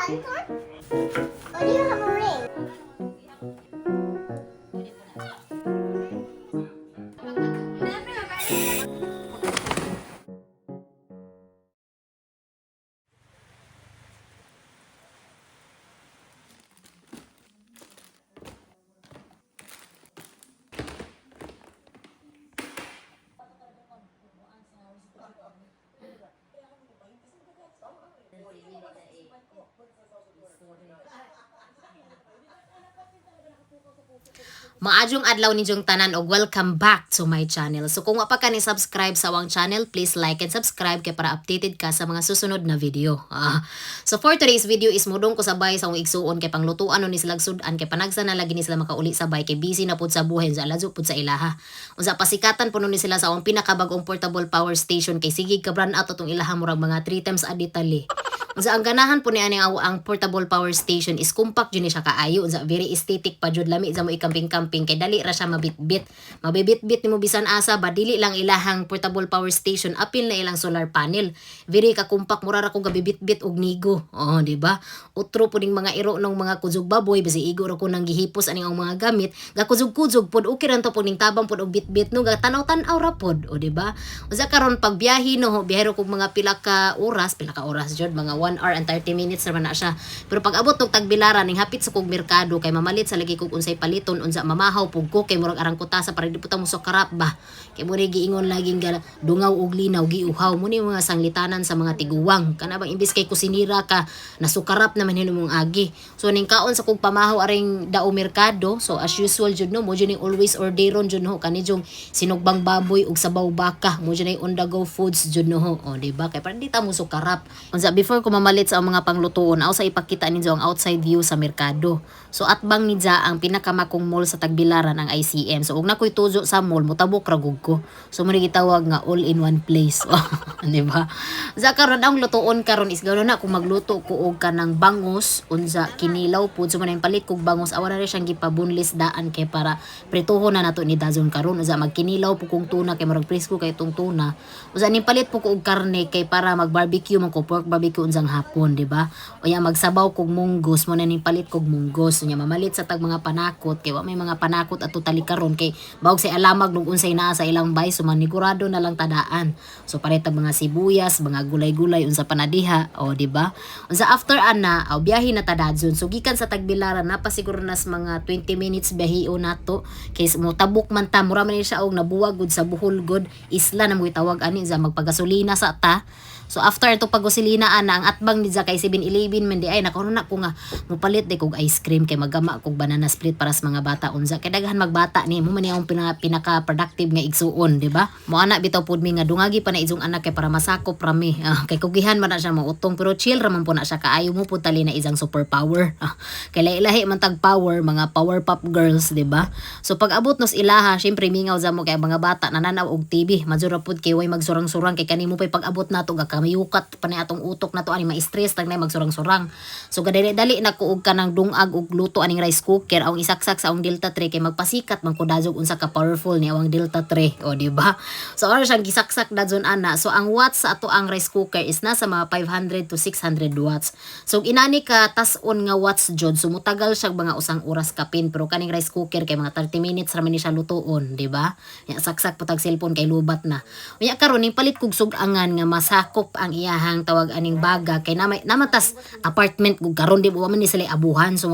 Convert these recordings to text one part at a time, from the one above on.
button cord? Oh, do you have a ring? Maadjong adlaw ninyong tanan og welcome back to my channel. So kung wa pa ka ni subscribe sa awang channel, please like and subscribe kay para updated ka sa mga susunod na video. So for today's video is mudong ko sabay sa akong igsuon kay panglutuan ni sila sudan kay panagsa na lagi ni sila makauli sabay kay busy na pud sa buhen sa lazo pud sa ilaha. Unsa pasikatan puno ni sila sa akong pinakabag-ong portable power station kay sigig ka brand out atong ilaha murag mga 3 times a day. Unsa ang ganahan po ni ani ang portable power station is compact jud ni siya kaayo. Unsa very aesthetic pa jud lami sa mo ikamping-camping kay dali ra siya mabitbit. Mabibitbit nimo bisan asa ba dili lang ilahang portable power station apil na ilang solar panel. Very ka compact mura ra ko gabibitbit og nigo. Oh, di ba? Utro po ning mga iro ng mga kuzog baboy basi igo ra ko nang gihipos ani ang mga gamit. Ga kuzog-kuzog pod okay ra to po ning tabang pod og bitbit no ga tanaw-tanaw ra pod. O di ba? Unsa karon pag biyahe no, biyahero kog mga pila ka oras jud mga 1 hour and 30 minutes naman na siya. Pero pag abot og tagbilaran ning hapit sa kog merkado kay mamalit sa lagi kog unsay paliton unsa mamahaw pug ko kay murag arang kutasa para di puta mo sukarap ba. Kay mo giingon laging dungaw og linaw giuhaw mo ni mga sanglitanan sa mga tiguwang. Kana bang imbis kay kusinira ka nasukarap naman hinumong agi. So ning kaon sa kog pamahaw aring dao merkado. So as usual jud no mo jud ning always orderon jud no kani jung sinugbang baboy ug sabaw baka mo jud ning on the go foods jud no. O di ba kay para di ta mo sukarap. Unsa before ko mamalit sa mga panglutuon aw sa ipakita ninyo ang outside view sa merkado. So atbang nidya ang pinakamakong mall sa Tagbilaran ang ICM. So ug nakoy tuzo sa mall mutabok ra gud ko. So mo gitawag nga all in one place. Di ba? Sa karon ang lutuon karon is gano na kung magluto ko og kanang bangus unsa kinilaw pud so man palit kog bangus awan na rin siyang gipabunlis daan kay para prituhon na nato ni dazon karon unsa magkinilaw po kong tuna kay murag presko kay tong tuna. Unsa ni palit po ko og karne kay para mag-barbecue man ko pork barbecue unsang hapon, di ba? O ya magsabaw kog munggos mo na ning palit kog munggos nya mamalit sa tag mga panakot kay wa may mga panakot at totally karon kay bawog say alamag nung unsay naa sa ilang bay so manigurado na lang tadaan. So palit mga sibuyas, mga gulay-gulay unsa panadiha, o di ba? Unsa after ana aw biyahe na tadadson. So gikan sa Tagbilaran na pa siguro nas mga 20 minutes biyahe nato kay mo tabok man ta mura man ni siya og nabuwag gud sa Bohol gud isla na mo itawag ani sa magpagasolina sa ta. So after ito paggasolina ana ang atbang ni kay 7-Eleven man di ay nakuno na ko nga mupalit di kog ice cream kay magama kog banana split para sa mga bata unsa kay daghan magbata ni mo man yung pinaka productive nga igsuon, di ba? Mo ana bitaw pud mi nga dungagi pa na izong anak kay para masakop rami. Kay kugihan man na siya mautong pero chill ra man po na siya kaayo mo pud tali na izang superpower. Kay lahi man tag power mga power pop girls, di ba? So pag abot nos ilaha syempre mingaw za mo kay mga bata nananaw og TV mazura pud kay way magsurang-surang kay kanimo pay pag abot nato ga kamayukat pa ni atong utok na to ani ma-stress tag na magsurang-surang. So gadali-dali na ko og kanang dungag og luto aning rice cooker ang isaksak sa ang Delta 3 kay magpasikat man ko dazog unsa ka powerful ni awang Delta 3, o di ba? So ara siyang gisaksak dazon ana. So ang watts sa ato ang rice cooker is nasa mga 500 to 600 watts. So inani ka tas-on nga watts jud so mutagal siya mga usang oras kapin pero kaning rice cooker kay mga 30 minutes ra man ni siya lutuon, di ba? Ya saksak patag cellphone kay lubat na. Unya karon ning palit kog sugangan nga masakop ang iyahang tawag aning baga kay namatas apartment kog karon di ba man ni sila abuhan so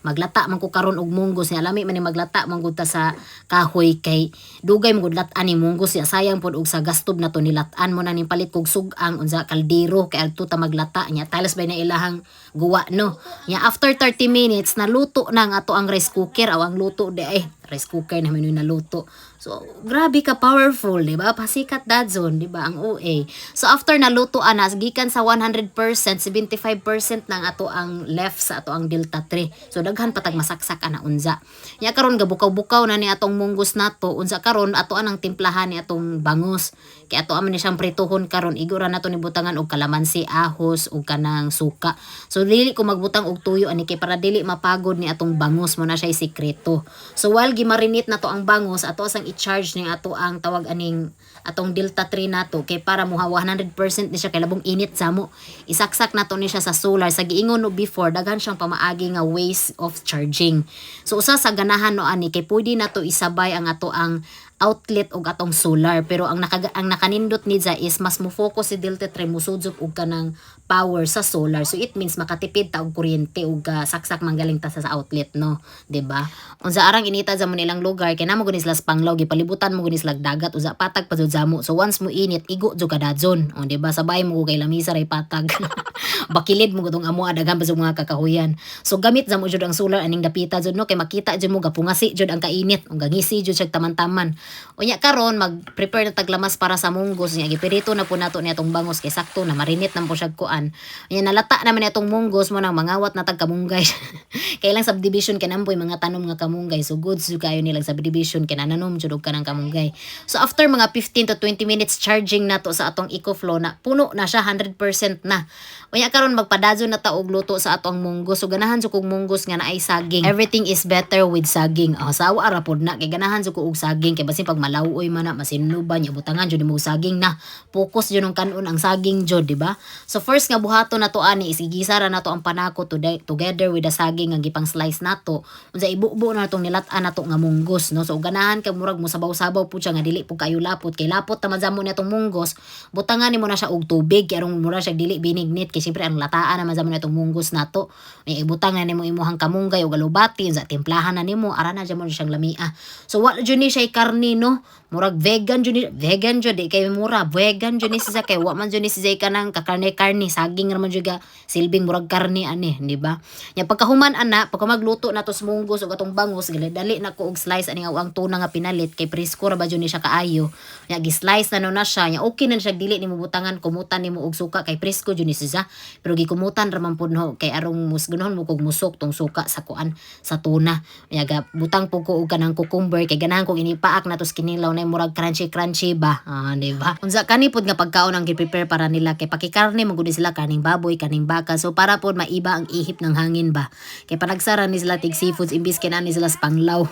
maglata man ko karon og munggos ni alami man ni maglata man gud ta sa kahoy kay dugay mo gud lat-an ni munggos ya sayang pod og sa gastob na to nilat-an mo na ning palit kog sugang unsa kaldero kay adto ta maglata nya tiles bay na ilahang guwa no nya after 30 minutes naluto na ang ato ang rice cooker aw ang luto di ay rice cooker na menu naluto. So, grabe ka powerful, di ba? Pasikat dadzon, di ba? Ang OA. So, after naluto ana, gikan sa 100%, 75% nang ato ang left sa ato ang Delta 3. So, daghan patag masaksak ana unza. Nya karon gabukaw-bukaw na ni atong munggos nato, unsa karon ato anang timplahan ni atong bangus. Kay ato aman ni siyang prituhon karon, igura nato ni butangan og kalamansi, ahos ug kanang suka. So, dili ko magbutang og tuyo ani kay para dili mapagod ni atong bangus mo na siya sikreto. So, while gimarinate na to ang bangos ato asang i-charge ni ato ang tawag aning atong Delta 3 nato kay para mo 100% ni siya kay labong init samo. Isaksak nato ni siya sa solar sa giingon no before daghan siyang pamaagi nga ways of charging. So usa sa ganahan no ani kay pwede nato isabay ang ato ang outlet og atong solar pero ang nakanindot ni Za is mas mo focus si Delta 3 musudzop og kanang power sa solar, so it means makatipid ta og kuryente og saksak manggaling ta sa outlet no, di ba? Unsa arang inita sa mo nilang lugar kay namo guni sila sa panglaw gipalibutan mo guni sila dagat usa patag pa jud zamo, so once mo init igo jud kadadzon o di ba, sabay mo kay lamisa ray patag bakilid mo gutong amo daghan pa jud mga kakahuyan, so gamit za mo jud ang solar aning dapita jud no kay makita jud mo gapungasi jud ang kainit ug gangisi jud siya taman-taman. Unya karon mag-prepare na taglamas para sa munggos niya. Gipirito na po nato niya itong bangos kay sakto na marinit na po siya kuan. Unya nalata naman niya itong munggos mo nang mangawat na tagkamunggay. Kailang subdivision kay nampoy mga tanom nga kamunggay. So good so kayo nilang subdivision kay nananom jud og kanang kamunggay. So after mga 15 to 20 minutes charging nato sa atong EcoFlow na puno na siya 100% na. Unya karon magpadayon na ta og luto sa atong munggos. So ganahan jud kog munggos nga naay saging. Everything is better with saging. Sawa ra pod na kay ganahan jud ko og saging kay basin pag malawoy man na masinuban nya butangan jud mo saging na focus jud ng kanon ang saging jud, di ba? So first nga buhaton nato ani isigisa ra nato ang panako together with the saging nga gipang slice nato unsa ibubo na natong nilat-an nato nga munggos no. So ganahan kay murag mo sabaw-sabaw pud siya nga dili pud kayo lapot kay lapot ta man mo natong munggos butangan nimo na siya og tubig kay aron mura siya dili binignit kay syempre ang lataan na man natong munggos nato ni ibutang na nimo imuhang kamunggay o galubati unsa timplahan na nimo ara na jud mo siyang lamia. So wala jud ni siya karni no, murag vegan jud di kay mura vegan jud ni siya kay wa man jud ni siya kanang kakarne saging ra man jud silbing murag karne ani, di ba? Nya pagkahuman ana pagka magluto nato sa munggos ug atong bangos dali na ko og slice ani ang tuna nga pinalit kay presko ra ba jud ni siya kaayo. Nya gi-slice na siya nya okay na siya dili nimo butangan kumutan nimo og suka kay presko jud ni siya pero gikumutan ra man pud no kay arong musgunon mo kog musok tong suka sa kuan sa tuna. Nya butang pug ko og kanang cucumber kay ganahan kog inipaak na to kinilaw na murag crunchy ba, di ba? Unsa kani pud nga pagkaon ang gi-prepare para nila kay pakikarne magud sila kaning baboy kaning baka, so para pud maiba ang ihip ng hangin ba kay panagsara ni sila tig seafoods imbis kinani sila sa panglaw.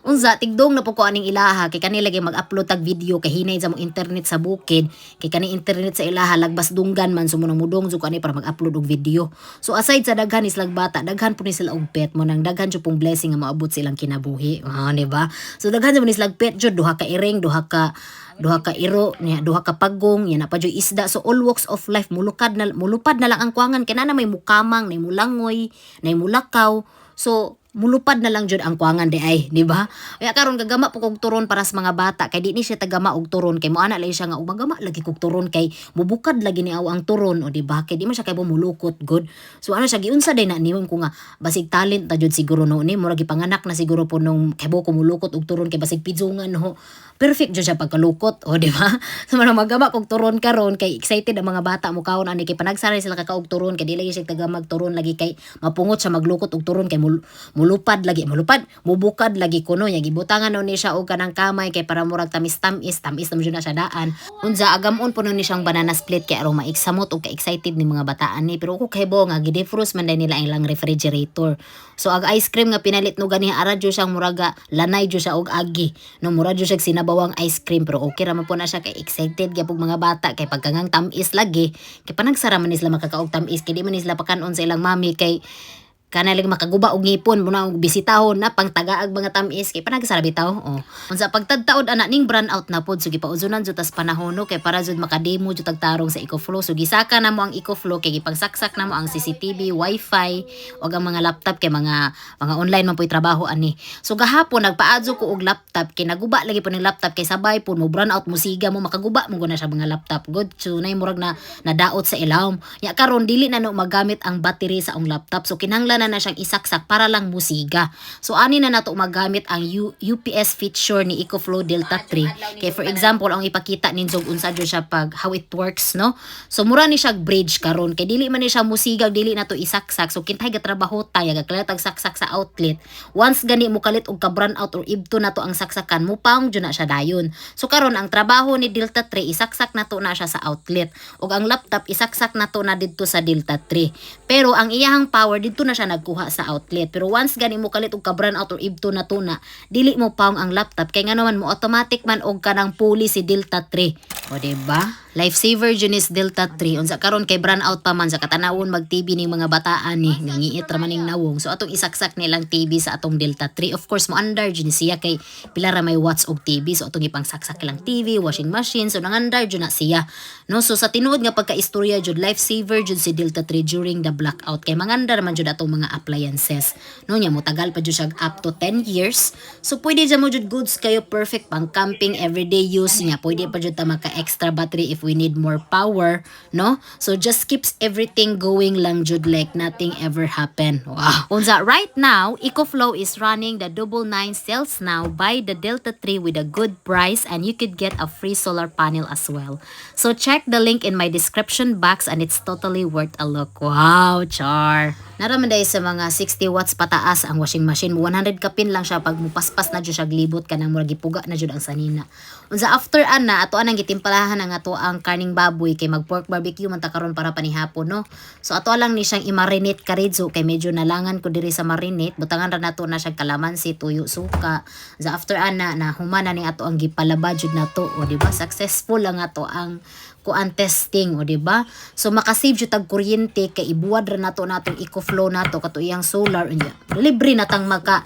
Unsa tigdong na po ko aning ilaha kay kanila lagi mag-upload tag video kay hinay sa mo internet sa bukid kay kani internet sa ilaha lagbas dunggan man sumunong mudong jud ani para mag-upload og video. So aside sa daghan ni silang bata daghan po ni sila og pet mo nang daghan jud pong blessing nga maabot silang kinabuhi, di ba? So daghan jud ni silang pet jud duha ka iring duha ka iro niya duha ka pagong yan na pa jud isda. So all walks of life mulupad na lang ang kuangan kay na may mukamang nay mulangoy nay mulakaw, so mulupad na lang jud ang kuangan di ay, di ba? Kaya karon gagama po kog turon para sa mga bata kay di ni siya tagama og turon kay moana lagi siya nga magama lagi kog turon kay mubukad lagi ni ang turon o di ba kay di man siya kay mulukot good. So ano siya giunsa day na niwon ko nga basig talent ta jud siguro no ni murag gipanganak na siguro po nung kebo ko mulukot og turon kay basig pidzungan ho perfect jud siya pagkalukot o di ba? So man magama kog turon karon kay excited ang mga bata mo kaon ani kay panagsara sila kakaog turon kay di lagi siya tagamag turon lagi kay mapungot siya maglukot og turon kay mulupad mubukad lagi kuno nya gibutangan ni siya og kanang kamay kay para murag tamis na jud na siya daan. Unsa agamon puno ni siyang banana split kay aron maiksamot og ka-excited ni mga bataan ni pero ko kay bo nga gidefrost man nila ang lang refrigerator. So ag ice cream nga pinalit no gani ara jud siyang muraga lanay jud siya og agi no mura jud siya sinabawang ice cream pero okay ra man po na siya kay excited gyapon mga bata kay pagkangang tamis lagi kay panagsara man ni sila makakaog tamis kay di man ni sila pakanon sa ilang mami kay kanay makaguba og ngipon muna og bisitahon na pang tagaag mga tamis kay panagsara bitaw. Unsa pagtadtaod ana ning brand out na pod so gipauzunan jud tas panahon no kay para jud makademo jud tagtarong sa EcoFlow. So gisaka na mo ang EcoFlow kay gipagsaksak na mo ang CCTV, Wi-Fi ug ang mga laptop kay mga online man po'y trabaho ani. So gahapon nagpaadyo ko og laptop kay naguba lagi po ning laptop kay sabay po mo brand out musiga mo makaguba mo guna siya mga laptop good. So nay murag na nadaot sa ilawom. Ya karon dili na no magamit ang battery sa ang laptop so kinahanglan na siyang isaksak para lang musiga. So ani na nato magamit ang UPS feature ni EcoFlow Delta 3. Kay for example ang ipakita ninjog unsa jud siya pag how it works no. So mura ni siya bridge karon kay dili man ni siya musiga dili na to isaksak. So kintay gatrabaho ta yaga kalit saksak sa outlet. Once gani mo kalit og ka brand out or ibto na to ang saksakan mo paong jud na siya dayon. So karon ang trabaho ni Delta 3 isaksak na to na siya sa outlet ug ang laptop isaksak na to na didto sa Delta 3. Pero ang iyahang power didto na siya nagkuha sa outlet. Pero once gani mo kalit og ka-brownout or ibto na tuna, dili mo paong ang laptop kay nga naman mo automatic man og kanang puli si Delta 3. O diba? Lifesaver Junis Delta 3. Unsa karon kay brownout pa man sa katanawon mag-TV ning mga bataan ni ngangiit ra man ning nawong. So atong isaksak nilang TV sa atong Delta 3. Of course mo under Junis siya kay pila ra may watts og TV. So atong ipang saksak lang TV, washing machine. So nangandar jud na siya. No, so sa tinuod nga pagka-istorya jud lifesaver jud si Delta 3 during the blackout kay mangandar man jud atong mga appliances. No nya mo tagal pa jud siya up to 10 years. So pwede jud mo jud goods kayo perfect pang camping everyday use niya. Pwede pa jud ta maka extra battery if we need more power, no? So just keeps everything going lang jud like nothing ever happened. Wow. Unsa right now, EcoFlow is running the 999 sales now. Buy the Delta 3 with a good price and you could get a free solar panel as well. So check the link in my description box and it's totally worth a look. Wow, char. Naraman dahil sa mga 60 watts pataas ang washing machine. 100 kapin lang siya pag mupaspas na jud siya glibot ka nang murag gipuga na jud ang sanina. Unsa after ana ato anang gitimpalahan ang ato ang karning baboy kay mag pork barbecue man ta karon para panihapon no. So ato lang ni siyang i-marinate karidso kay medyo nalangan ko diri sa marinate. Butangan ra nato na siyang kalamansi, tuyo, suka. Unsa after ana na humana ning ato ang gipalaba jud nato o di ba? Successful ang ato ang kuan testing o di ba? So makasave jud tag kuryente kay ibuwad ra nato natong EcoFlow nato kato iyang solar unya. Libre na tang maka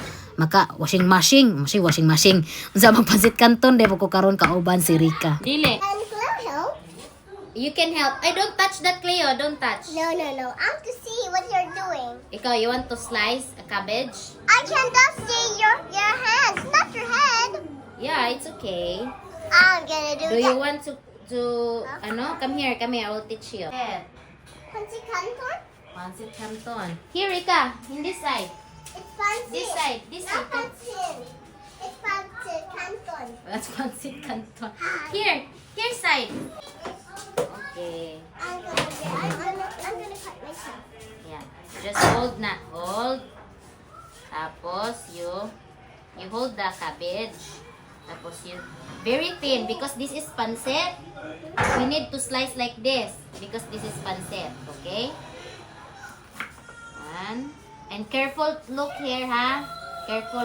washing machine unsa magpansit kanton de ko karon kauban si Rika. Dili. And can I help? You can help. I don't touch that, Cleo. Don't touch. No. I have to see what you're doing. Ikaw, you want to slice a cabbage? I cannot see your hands, not your head. Yeah, it's okay. I'm gonna do Do you that. want to ano? Come here. I will teach you. Fancy canton? Pancit Canton. Here, Rika. In this side. It's fancy. This side. Not fancy. It's fancy canton. That's Pancit Canton. Here side. Okay. I'm gonna cut myself. Yeah. Just hold na. Hold. Tapos, you hold the cabbage. Tapos, very thin because this is pancit. We need to slice like this because this is pancit. Okay? And careful, look here, ha? Careful,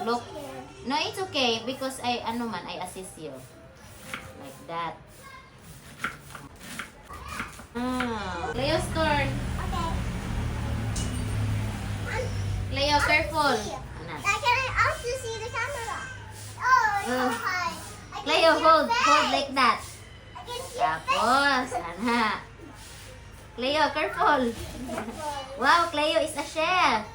look. No, it's okay because I assist you. Like that. Leo's turn. Okay. Leo, careful. I can also see the camera. Oh, it's so high. I can Leo, see your hold face. like that. I can see your Tapos, Leo, careful. Wow, Cleo is a chef.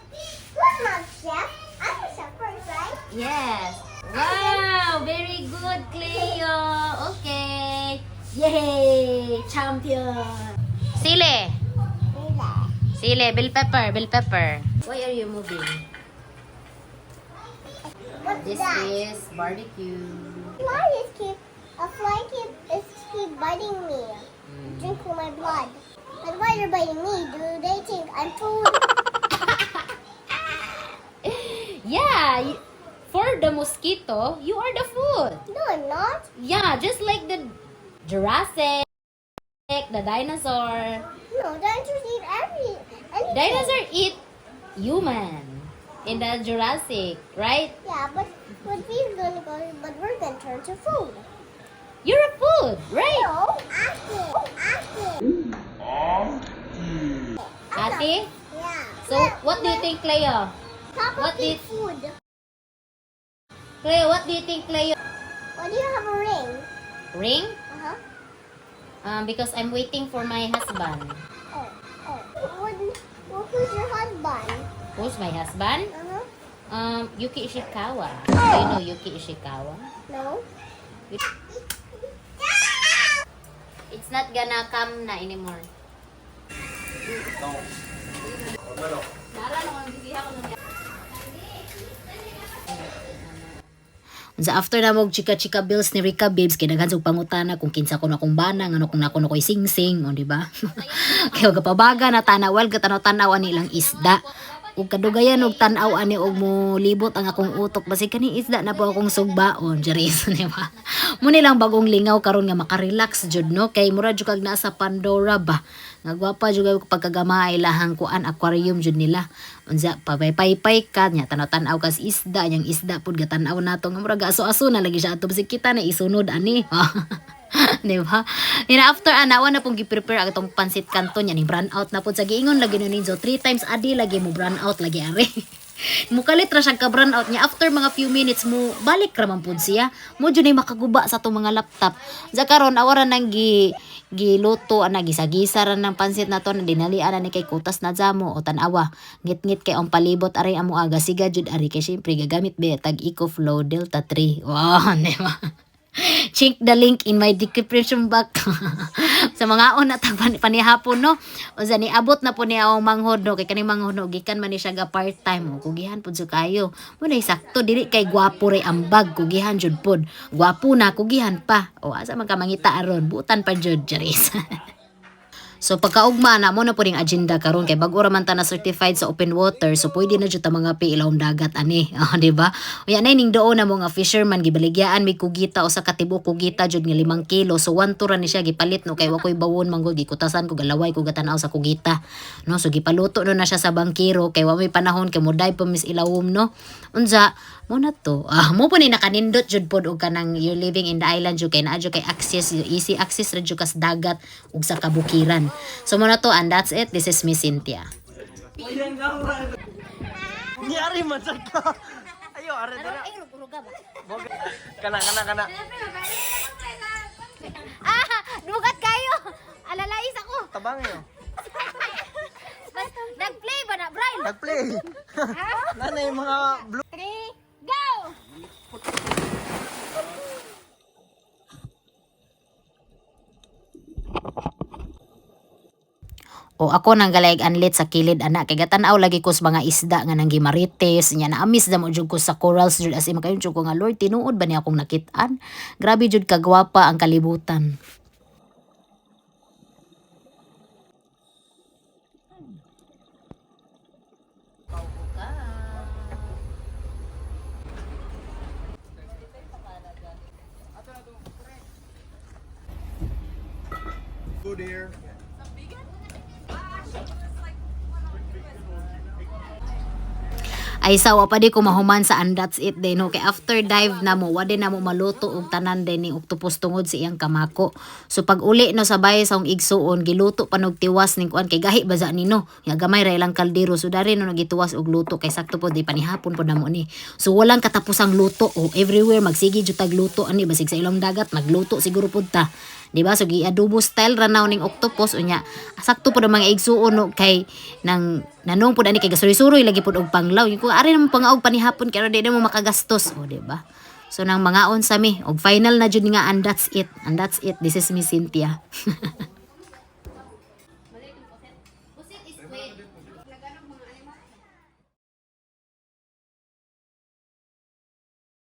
Who's not chef? I'm a chef first, right? Yes. Wow, very good, Cleo. Okay. Yay! Champion. Sile. Bell pepper. Why are you moving? What's This that? is barbecue. A fly is keep biting me. Drink my blood. But why you're biting me? Do they think I'm food? Yeah, for the mosquito, you are the food. No, I'm not. Yeah, just like the Jurassic, the dinosaur. No, dinosaurs eat anything. Dinosaur eat human in the Jurassic, right? Yeah, but we're gonna turn to food. You're a food, right? No, apple. Ate? Yeah. So, what do you think, Cleo? Papa what eat did- food. Cleo, what do you think, Cleo? Why do you have a ring? Ring? Uh-huh. Because I'm waiting for my husband. Oh. Who's your husband? Who's my husband? Uh-huh. Yuki Ishikawa. Do you know Yuki Ishikawa? No. It's not gonna come na anymore. Unsa after na mog chika-chika bills ni Rika Babes kinaghan og pangutana kung kinsa ko na kong bana ngano kung nako na koy sing-sing o di ba? Kaya gapabaga na tanawal gatanaw-tanaw ani ilang isda. ug kadugayan og tan-aw ani og mo libot ang akong utok basi kani isda na po akong sugbaon Charis di ba. Muni lang bagong lingaw karon nga makarelax jud no kay mura jud kag nasa Pandora ba. Nga gwapa jud kay pagkagamay lahang kuan aquarium jud nila. Unsa paypay ka nya tanaw-tanaw kas isda yang isda pud gatan-aw nato nga mura aso-aso na lagi siya ato basi kita na isunod ani. Di ba? Ina after anawa na pong gi-prepare ang itong pansit canton yan, brand out na po sa giingon lagi no ninjo 3 times a day lagi mo brand out lagi are. Mukalit ra siya ka brand out niya after mga few minutes mo balik ra man pud siya. Mo jud ay makaguba sa tong mga laptop. Sa karon awara nang giluto ana gisagisa ra ng pansit nato na dinalian na ni kay kutas na jamo o tan-awa. Ngit-ngit kay ang palibot ari amo aga siga jud ari kay syempre gagamit be tag EcoFlow Delta 3. Wow, di ba? Check the link in my description box. Sa mga on at panihapon no. O sa ni abot na po niya ang manghod no kay kaning manghod no gikan man ni siya ga part-time o kugihan pud sa kayo. Mo na sakto dili kay gwapo ray ambag kugihan jud pod. Gwapo na kugihan pa. O asa man ka mangita aron butan pa jud Charis. So pagkaugma na mo na po ning agenda karon kay bag-o ra man ta na certified sa open water so pwede na jud ta mga ilawom dagat ani di ba? Unya nay ning doon na mo nga fisherman gibaligyaan may kugita o sa katibok kugita jud nga 5 kilo so 1 tura ni siya gipalit no kay wakoy bawon manggod gikutasan ko galaway ko gatanaw sa kugita no so gipaluto no na siya sa bangkero kay wa may panahon kay moday pa mis ilawom no unsa mo na to mo po ni nakanindot jud pod og kanang you're living in the island jud kay naa jud kay access easy access ra jud kas dagat ug sa kabukiran. So mo na to and that's it. This is Miss Cynthia. Nyari macam ka. Ayo are dala. Kana. Dugat kayo. Alalais ako. Tabang yo. Nag-play ba na, Brian? Nag-play. Nanay mga blue. 3, go! O ako nang galayag anlit sa kilid anak kay gatanaw lagi ko sa mga isda nga nang gimarites nya naamis da mo jud ko sa corals jud as in makayon jud ko nga Lord tinuod ba niya akong nakit-an. Grabe jud kagwapa ang kalibutan. Go there. Ay sawa pa di ko mahuman sa and that's it din no kay after dive na mo wade na mo maluto og tanan din ni octopus tungod sa iyang kamako. So pag uli no sa bahay sa akong igsuon giluto pa og tiwas ning kuan kay gahi baza nino. Ya gamay ra ilang kaldero so dari no nagituwas og luto kay sakto po di panihapon po namo ni. So walang katapusang luto o everywhere magsigi jud tag luto ani basig sa ilong dagat magluto siguro pud ta. Di ba so gi-adobo style ra naw ning octopus unya sakto po mga igsuon no kay nang nanong pud ani kay gasuri-suroy lagi pud og panglaw ko ari nang pangaog panihapon kay di na mo makagastos o di ba so nang mangaon sa mi og final na jud nga and that's it this is Miss Cynthia.